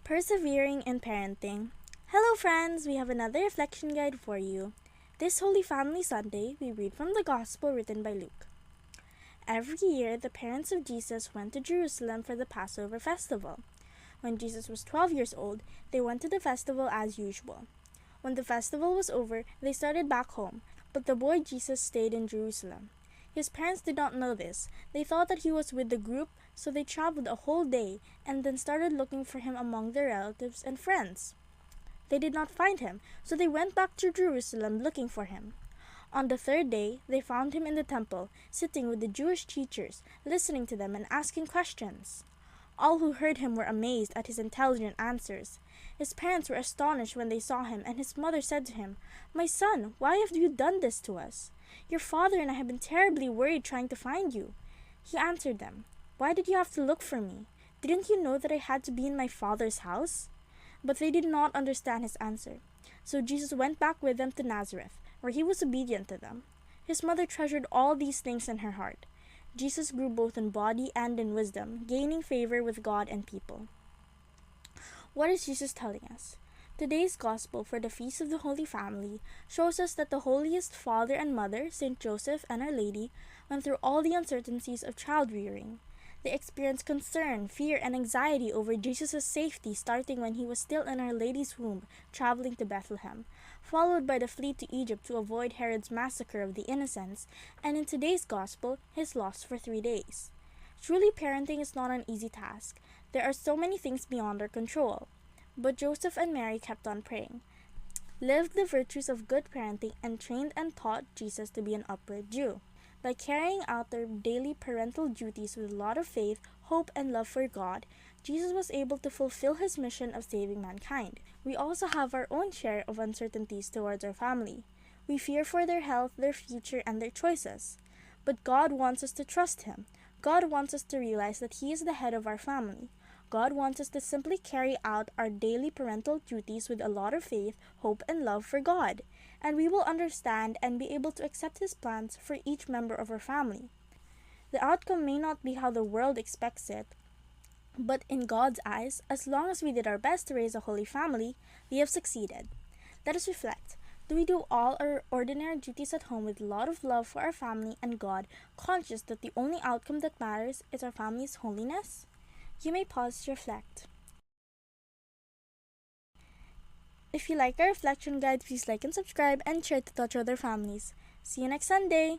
Persevering in Parenting. Hello friends, we have another reflection guide for you. This Holy Family Sunday, we read from the Gospel written by Luke. Every year, the parents of Jesus went to Jerusalem for the Passover festival. When Jesus was 12 years old, they went to the festival as usual. When the festival was over, they started back home, but the boy Jesus stayed in Jerusalem. His parents did not know this. They thought that he was with the group, so they traveled a whole day and then started looking for him among their relatives and friends. They did not find him, so they went back to Jerusalem looking for him. On the third day, they found him in the temple, sitting with the Jewish teachers, listening to them and asking questions. All who heard him were amazed at his intelligent answers. His parents were astonished when they saw him, and his mother said to him, "My son, why have you done this to us? Your father and I have been terribly worried trying to find you." He answered them, "Why did you have to look for me? Didn't you know that I had to be in my father's house?" But they did not understand his answer. So Jesus went back with them to Nazareth, where he was obedient to them. His mother treasured all these things in her heart. Jesus grew both in body and in wisdom, gaining favor with God and people. What is Jesus telling us? Today's Gospel for the Feast of the Holy Family shows us that the holiest father and mother, Saint Joseph and Our Lady, went through all the uncertainties of child rearing. They experienced concern, fear, and anxiety over Jesus' safety starting when he was still in Our Lady's womb, traveling to Bethlehem, followed by the flight to Egypt to avoid Herod's massacre of the innocents, and in today's Gospel, his loss for 3 days. Truly, parenting is not an easy task. There are so many things beyond our control. But Joseph and Mary kept on praying, lived the virtues of good parenting, and trained and taught Jesus to be an upright Jew. By carrying out their daily parental duties with a lot of faith, hope, and love for God, Jesus was able to fulfill his mission of saving mankind. We also have our own share of uncertainties towards our family. We fear for their health, their future, and their choices. But God wants us to trust him. God wants us to realize that he is the head of our family. God wants us to simply carry out our daily parental duties with a lot of faith, hope, and love for God, and we will understand and be able to accept his plans for each member of our family. The outcome may not be how the world expects it, but in God's eyes, as long as we did our best to raise a holy family, we have succeeded. Let us reflect. Do we do all our ordinary duties at home with a lot of love for our family and God, conscious that the only outcome that matters is our family's holiness? You may pause to reflect. If you like our reflection guide, please like and subscribe and share to touch other families. See you next Sunday!